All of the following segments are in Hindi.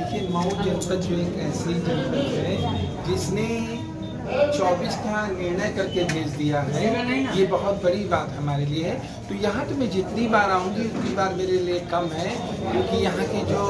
देखिए, मऊ जनपद जो एक ऐसी जनपद है जिसने 24 का निर्णय करके भेज दिया है। ये बहुत बड़ी बात हमारे लिए है। तो यहाँ तो मैं जितनी बार आऊँगी उतनी बार मेरे लिए कम है, क्योंकि यहाँ के जो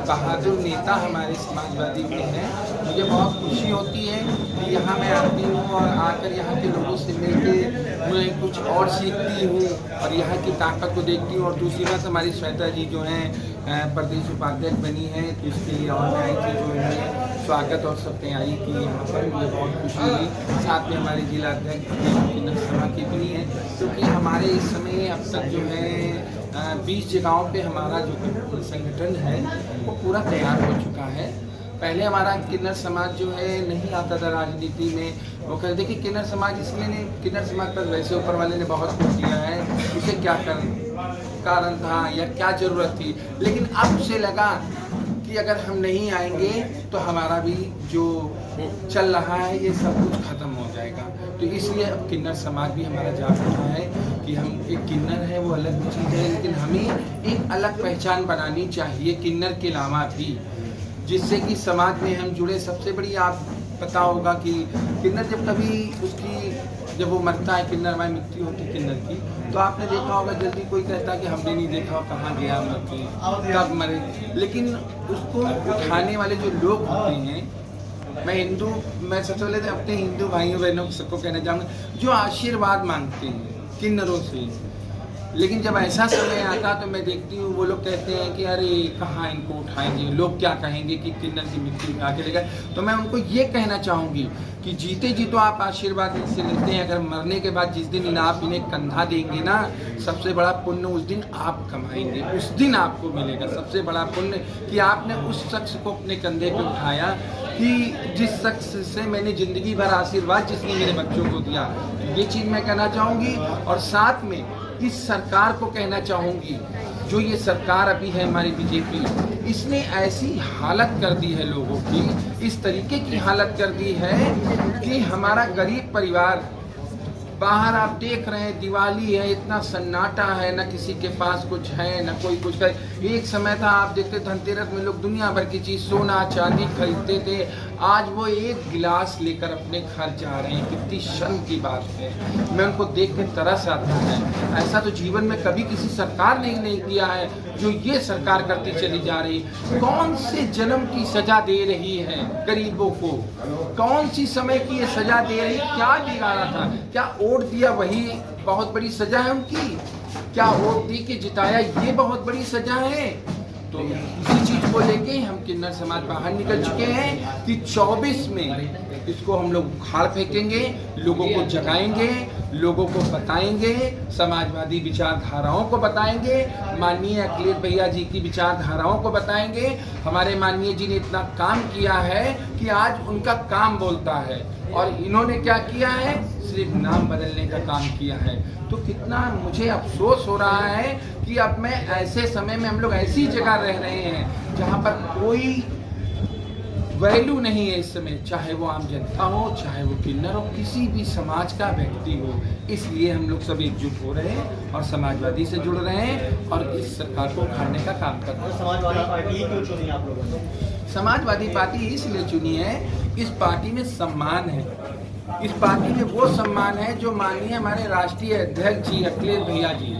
बहादुर नेता हमारे समाजवादी के हैं, मुझे बहुत खुशी होती है कि यहाँ मैं आती हूँ और आकर यहाँ के लोगों से मिलकर मैं कुछ और सीखती हूँ और यहाँ की ताकत को देखती हूँ। और दूसरी बात, हमारी श्वेता जी जो हैं प्रदेश उपाध्यक्ष बनी है, तो इसके लिए और मैं आई थी, जो है स्वागत और सब तैयारी की यहाँ पर, मुझे बहुत खुशी हुई। साथ में हमारे जिला अध्यक्ष किन्नर सभा की भी है, क्योंकि हमारे इस समय अब तक जो है 20 जगहों पे हमारा जो संगठन है वो पूरा तैयार हो चुका है। पहले हमारा किन्नर समाज जो है नहीं आता था राजनीति में। वो कहते कि किन्नर समाज इसलिए नहीं, किन्नर समाज पर वैसे ऊपर वाले ने बहुत कुछ दिया है, उसे क्या कारण था या क्या ज़रूरत थी। लेकिन अब से लगा कि अगर हम नहीं आएंगे तो हमारा भी जो चल रहा है ये सब कुछ खत्म हो जाएगा। तो इसलिए अब किन्नर समाज भी हमारा जाग उठा है कि हम एक किन्नर है वो अलग चीज़ है, लेकिन हमें एक अलग पहचान बनानी चाहिए किन्नर के अलावा भी, जिससे कि समाज में हम जुड़े। सबसे बड़ी आप पता होगा कि किन्नर जब कभी जब वो मरता है, किन्नर हमारी मृत्यु होती है किन्नर की, तो आपने देखा होगा जल्दी कोई कहता है कि हमने नहीं देखा हो कहाँ गया मर के, कब मरे। लेकिन उसको उठाने वाले जो लोग होते हैं, मैं सबसे पहले तो अपने हिंदू भाइयों बहनों को सबको कहना चाहूँगा, जो आशीर्वाद मांगते हैं किन्नरों से, लेकिन जब ऐसा समय आता तो मैं देखती हूँ वो लोग कहते हैं कि अरे कहाँ इनको उठाएंगे, लोग क्या कहेंगे कि किन्नर की मिट्टी उठा के ले गए। तो मैं उनको ये कहना चाहूँगी कि जीते जी तो आप आशीर्वाद इनसे लेते हैं, अगर मरने के बाद जिस दिन आप इन्हें कंधा देंगे ना, सबसे बड़ा पुण्य उस दिन आप कमाएंगे, उस दिन आपको मिलेगा सबसे बड़ा पुण्य कि आपने उस शख्स को अपने कंधे पे उठाया, कि जिस शख्स से मैंने ज़िंदगी भर आशीर्वाद जिसने मेरे बच्चों को दिया। ये चीज़ मैं कहना चाहूँगी। और साथ में इस सरकार को कहना चाहूँगी, जो ये सरकार अभी है हमारी बीजेपी, इसने ऐसी हालत कर दी है लोगों की, इस तरीके की हालत कर दी है कि हमारा गरीब परिवार, बाहर आप देख रहे हैं दिवाली है, इतना सन्नाटा है, न किसी के पास कुछ है न कोई कुछ है। एक समय था आप देखते धनतेरस में लोग दुनिया भर की चीज़ सोना चांदी खरीदते थे, आज वो एक गिलास लेकर अपने घर जा रहे हैं। कितनी शर्म की बात है, मैं उनको देख के तरस आता है। ऐसा तो जीवन में कभी किसी सरकार ने नहीं किया है जो ये सरकार करती चली जा रही। कौन से जन्म की सजा दे रही है गरीबों को, कौन सी समय की ये सजा दे रही, क्या बिगाड़ा था, क्या वोट दिया वही बहुत बड़ी सजा है उनकी, क्या वोट दी के जिताया ये बहुत बड़ी सजा है। तो इसी चीज को लेके हम किन्नर समाज बाहर निकल चुके हैं कि 24 में इसको हम लोग उखाड़ फेंकेंगे, लोगों को जगाएंगे, लोगों को बताएंगे, समाजवादी विचारधाराओं को बताएंगे, माननीय अखिलेश भैया जी की विचारधाराओं को बताएंगे। हमारे माननीय जी ने इतना काम किया है कि आज उनका काम बोलता है, और इन्होंने क्या किया है, सिर्फ नाम बदलने का काम किया है। तो कितना मुझे अफसोस हो रहा है कि अब मैं ऐसे समय में हम लोग ऐसी जगह रह रहे हैं जहाँ पर कोई वैल्यू नहीं है इस समय, चाहे वो आम जनता हो, चाहे वो किन्नर हो, किसी भी समाज का व्यक्ति हो। इसलिए हम लोग सब एकजुट हो रहे हैं और समाजवादी से जुड़ रहे हैं और इस सरकार को उखाड़ने का काम कर रहे हैं। समाजवादी पार्टी क्यों चुनी आप लोगों ने? समाजवादी पार्टी इसलिए चुनी है, इस पार्टी में सम्मान है, इस पार्टी में वो सम्मान है जो माननीय हमारे राष्ट्रीय अध्यक्ष जी अखिलेश भैया जी,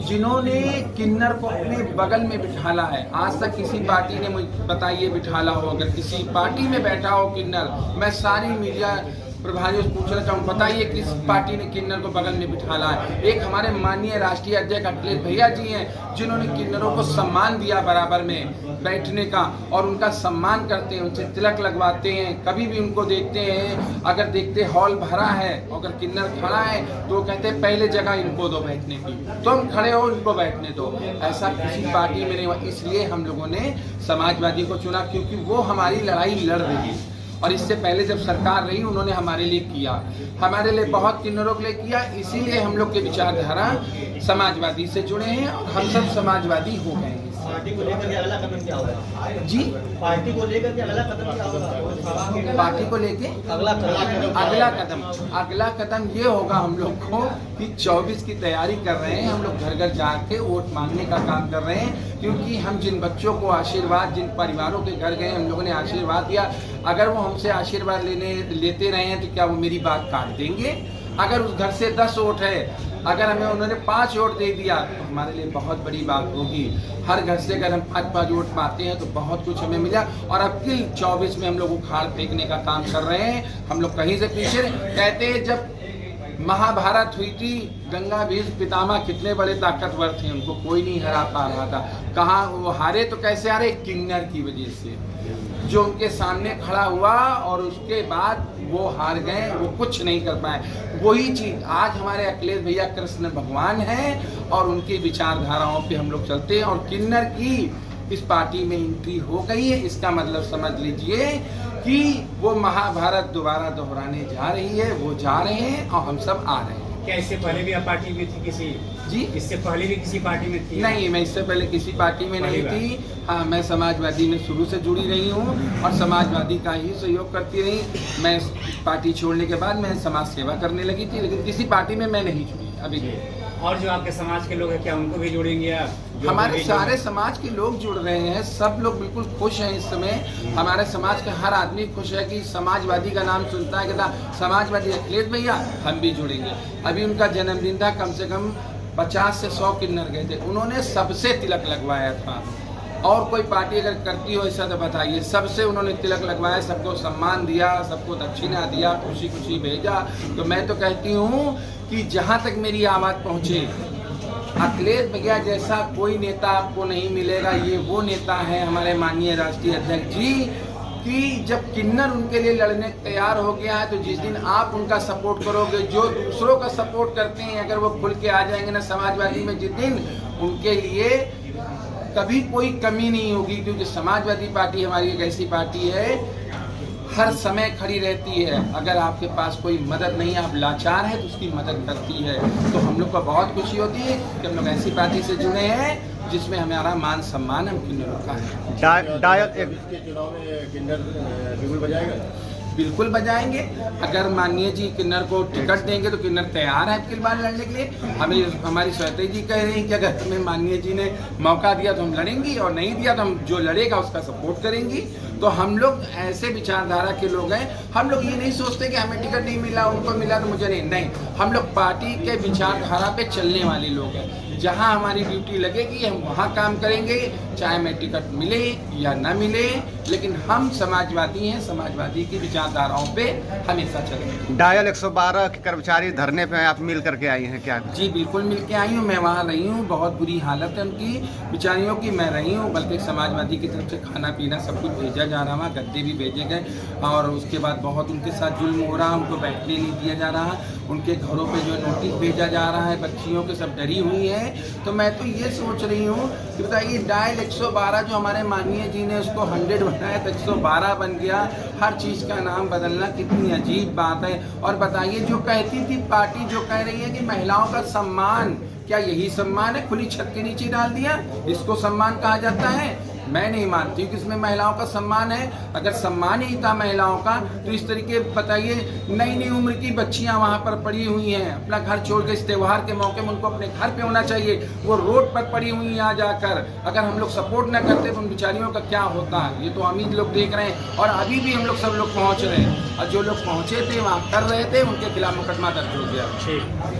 जिन्होंने किन्नर को अपने बगल में बिठाला है। आज तक किसी पार्टी ने मुझे बताइए बिठाला हो, अगर किसी पार्टी में बैठा हो किन्नर, मैं सारी मीडिया प्रभारियों से पूछना चाहूँ, बताइए किस पार्टी ने किन्नर को बगल में बिठाला है। एक हमारे माननीय राष्ट्रीय अध्यक्ष अखिलेश भैया जी हैं जिन्होंने किन्नरों को सम्मान दिया बराबर में बैठने का, और उनका सम्मान करते हैं, उनसे तिलक लगवाते हैं। कभी भी उनको देखते हैं, अगर देखते हॉल भरा है, अगर किन्नर खड़ा है तो कहते हैं पहले जगह इनको दो बैठने की, तुम खड़े हो इनको बैठने दो। ऐसा किसी पार्टी में नहीं हुआ। इसलिए हम लोगों ने समाजवादी को चुना, क्योंकि वो हमारी लड़ाई लड़ रही है, और इससे पहले जब सरकार रही उन्होंने हमारे लिए किया, हमारे लिए बहुत किन्नरों के लिए किया। इसीलिए हम लोग के विचारधारा समाजवादी से जुड़े हैं और हम सब समाजवादी हो गए हैं। पार्टी को लेकर के अगला कदम क्या होगा? जी, पार्टी को लेकर के अगला कदम क्या होगा? पार्टी को लेके अगला कदम ये होगा हम लोग को कि 24 की तैयारी कर रहे हैं। हम लोग घर घर जाके वोट मांगने का काम कर रहे हैं, क्योंकि हम जिन बच्चों को आशीर्वाद, जिन परिवारों के घर गए हम लोगों ने आशीर्वाद दिया, अगर वो हमसे आशीर्वाद लेते रहे हैं तो क्या वो मेरी बात काट देंगे? अगर उस घर से 10 वोट है, अगर हमें उन्होंने 5 वोट दे दिया तो हमारे लिए बहुत बड़ी बात होगी। हर घर से अगर हम 5-5 वोट पाते हैं तो बहुत कुछ हमें मिला। और अब किल 24 में हम लोग उखाड़ फेंकने का काम कर रहे हैं। हम लोग कहीं से पीछे कहते हैं, जब महाभारत हुई थी, गंगा भीष्म पितामह कितने बड़े ताकतवर थे, उनको कोई नहीं हरा पा रहा था। कहाँ वो हारे? तो कैसे हारे? किन्नर की वजह से, जो उनके सामने खड़ा हुआ और उसके बाद वो हार गए, वो कुछ नहीं कर पाए। वही चीज आज हमारे अखिलेश भैया कृष्ण भगवान हैं और उनकी विचारधाराओं पे हम लोग चलते हैं। और किन्नर की इस पार्टी में एंट्री हो गई है। इसका मतलब समझ लीजिए कि वो महाभारत दोबारा दोहराने जा रही है, वो जा रहे हैं और हम सब आ रहे हैं। क्या इससे पहले भी आप पार्टी में थी किसी? जी, इससे पहले भी किसी पार्टी में थी? नहीं, मैं इससे पहले किसी पार्टी में नहीं थी। हाँ, मैं समाजवादी में शुरू से जुड़ी रही हूँ और समाजवादी का ही सहयोग करती रही। मैं पार्टी छोड़ने के बाद मैं समाज सेवा करने लगी थी, लेकिन किसी पार्टी में मैं नहीं जुड़ी अभी। और जो आपके समाज के लोग हैं, क्या उनको भी जोड़ेंगे आप? हमारे सारे समाज के लोग जुड़ रहे हैं, सब लोग बिल्कुल खुश हैं इस समय। हमारे समाज का हर आदमी खुश है कि समाजवादी का नाम सुनता है, कहता समाजवादी अखिलेश भैया, हम भी जुड़ेंगे। अभी उनका जन्मदिन था, कम से कम 50 से 100 किन्नर गए थे, उन्होंने सबसे तिलक लगवाया था। और कोई पार्टी अगर करती हो ऐसा तो बताइए। सबसे उन्होंने तिलक लगवाया, सबको सम्मान दिया, सबको दक्षिणा दिया, खुशी खुशी भेजा। तो मैं तो कहती हूँ कि जहाँ तक मेरी आवाज़ पहुँचे, अखिलेश भैया जैसा कोई नेता आपको नहीं मिलेगा। ये वो नेता है हमारे माननीय राष्ट्रीय अध्यक्ष जी, कि जब किन्नर उनके लिए लड़ने तैयार हो गया है, तो जिस दिन आप उनका सपोर्ट करोगे, जो दूसरों का सपोर्ट करते हैं, अगर वो खुल के आ जाएंगे ना समाजवादी में, जिस दिन उनके लिए कभी कोई कमी नहीं होगी। क्योंकि समाजवादी पार्टी हमारी एक ऐसी पार्टी है, हर समय खड़ी रहती है। अगर आपके पास कोई मदद नहीं, आप लाचार है, तो उसकी मदद करती है। तो हम लोग को बहुत खुशी होती है कि हम लोग ऐसी पार्टी से जुड़े हैं जिसमें हमारा मान सम्मान हम किन्नरों का है। चुनाव में किन्नर बिगुल बजाएगा? बिल्कुल बजाएंगे। अगर माननीय जी किन्नर को टिकट देंगे तो किन्नर तैयार है अगली बार लड़ने के लिए। हमारी श्वेता जी कह रही हैं कि अगर हमें माननीय जी ने मौका दिया तो हम लड़ेंगी, और नहीं दिया तो हम जो लड़ेगा उसका सपोर्ट करेंगी। तो हम लोग ऐसे विचारधारा के लोग हैं। हम लोग ये नहीं सोचते कि हमें टिकट नहीं मिला, उनको मिला तो मुझे नहीं। हम लोग पार्टी के विचारधारा पे चलने वाले लोग हैं। जहाँ हमारी ड्यूटी लगेगी हम वहाँ काम करेंगे, चाहे हमें टिकट मिले या न मिले, लेकिन हम समाजवादी हैं, समाजवादी की विचारधाराओं पे हमेशा चलेंगे। डायल 112 के कर्मचारी धरने पे आप मिल करके आई हैं क्या? जी बिल्कुल मिल के आई हूँ, मैं वहाँ रही हूँ। बहुत बुरी हालत है उनकी बेचारियों की, मैं रही हूँ। बल्कि समाजवादी की तरफ से खाना पीना सब कुछ भेजा जा रहा है, गद्दे भी भेजे गए, और उसके बाद बहुत उनके साथ जुल्म हो रहा है, उनको बैठने नहीं दिया जा रहा है। उनके घरों पे जो नोटिस भेजा जा रहा है, बच्चियों के सब डरी हुई है। तो मैं तो ये सोच रही हूँ कि बताइए, डायल 112 जो हमारे माननीय जी ने उसको 100 बनाया तो 112 बन गया। हर चीज़ का नाम बदलना कितनी अजीब बात है। और बताइए, जो कहती थी पार्टी, जो कह रही है कि महिलाओं का सम्मान, क्या यही सम्मान है? खुली छत के नीचे डाल दिया, इसको सम्मान कहा जाता है? मैं नहीं मानती हूँ कि इसमें महिलाओं का सम्मान है। अगर सम्मान ही था महिलाओं का तो इस तरीके बताइए, नई नई उम्र की बच्चियाँ वहाँ पर पड़ी हुई हैं, अपना घर छोड़ के इस त्यौहार के मौके में उनको अपने घर पे होना चाहिए। वो रोड पर पड़ी हुई हैं जाकर। अगर हम लोग सपोर्ट न करते तो उन बेचारियों का क्या होता है? ये तो हम ही लोग देख रहे हैं। और अभी भी हम लोग सब लोग पहुँच रहे हैं, और जो लोग पहुँचे थे वहाँ कर रहे थे, उनके खिलाफ मुकदमा दर्ज हो गया। ठीक।